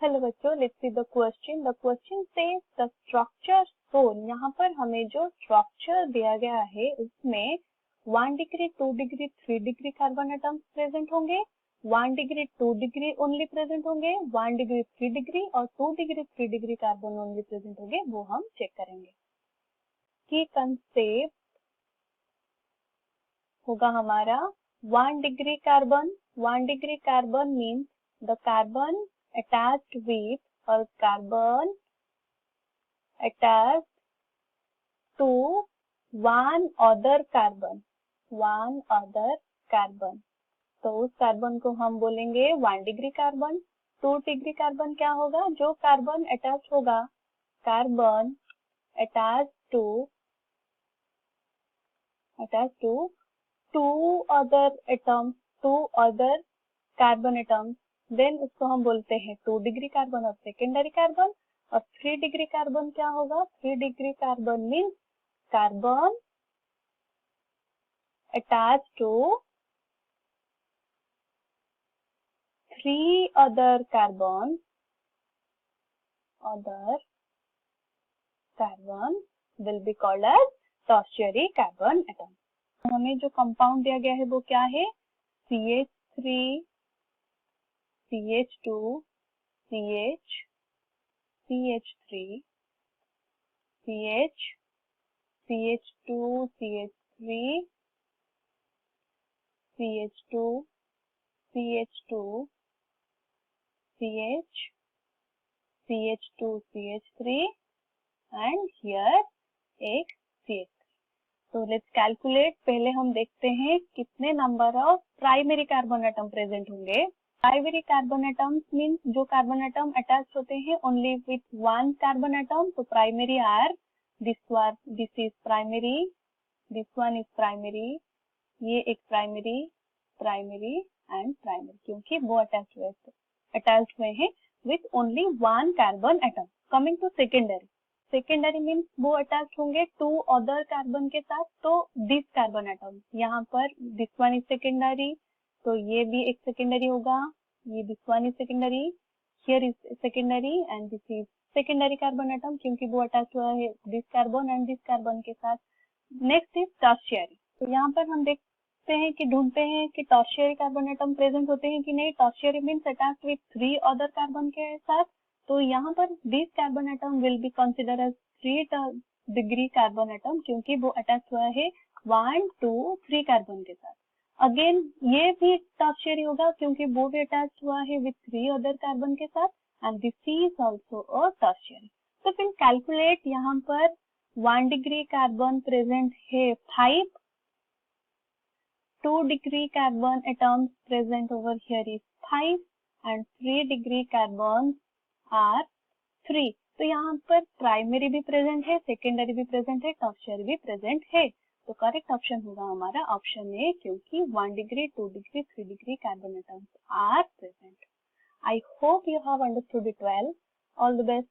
Hello बच्चों, let's see the question. The question says the structure shown. यहाँ पर हमें जो स्ट्रक्चर दिया गया है उसमें 1 degree, 2 degree, 3 degree carbon atoms present होंगे, 1 डिग्री 2 डिग्री ओनली प्रेजेंट होंगे, 1 डिग्री 3 डिग्री और 2 degree 3 degree carbon only present होंगे। वो हम चेक करेंगे। की कंसेप्ट होगा हमारा 1 degree carbon. 1 degree carbon means the carbon attached with or carbon attached to one other carbon, one other carbon। तो उस कार्बन को हम बोलेंगे 1 डिग्री कार्बन। 2 डिग्री कार्बन क्या होगा? जो कार्बन अटैच होगा, carbon attach to two other atoms, two other carbon atoms, then उसको हम बोलते हैं 2 डिग्री कार्बन और सेकेंडरी कार्बन। और 3 डिग्री कार्बन क्या होगा? 3 degree carbon means carbon attach to 3 other carbon will be called as tertiary carbon atom. हमें जो कंपाउंड दिया गया है वो क्या है? CH3, CH2, CH, CH3, CH, CH2, CH3, CH2, CH2, CH, CH2, CH3 and here एक CH3। तो लेट्स कैलकुलेट। पहले हम देखते हैं कितने number of primary carbon atom present होंगे। प्राइमरी कार्बन एटम्स मीन्स जो कार्बन एटम अटैच होते हैं only with one carbon atom. तो primary are this is primary, this one is primary, ये एक प्राइमरी एंड प्राइमरी, क्योंकि वो अटैच हुए हैं with only one carbon atom. Coming to secondary. Secondary means वो अटैच होंगे 2 अदर कार्बन के साथ। तो दिस कार्बन एटम, यहाँ पर दिस वन इज सेकेंडरी, तो ये भी एक सेकेंडरी होगा। ये this one is secondary, here is secondary and this is secondary carbon atom, क्योंकि वो अटैच हुआ है this carbon and this carbon के साथ। Next is tertiary. तो यहाँ पर हम देखते हैं कि ढूंढते हैं कि टर्शियरी कार्बन एटम प्रेजेंट होते हैं कि नहीं। Tertiary means attach with 3 other carbon के साथ। तो यहाँ पर this carbon atom will be consider as 3 degree carbon atom, क्योंकि वो अटैच हुआ है 1, 2, 3 कार्बन के साथ। अगेन ये भी टर्शियरी होगा, क्योंकि वो भी अटैच हुआ है विथ 3 अदर कार्बन के साथ and this is also a tertiary. तो फिर कैलकुलेट। यहाँ पर 1 डिग्री कार्बन प्रेजेंट है 5, 2 degree carbon atoms present over here is 5 and 3 degree carbon are 3। तो यहाँ पर प्राइमरी भी प्रेजेंट है, सेकेंडरी भी प्रेजेंट है, टर्शियरी भी प्रेजेंट है। तो करेक्ट ऑप्शन होगा हमारा ऑप्शन ए, क्योंकि 1 degree, 2 degree, 3 degree carbon atoms are present। I hope you have understood it well. All the best.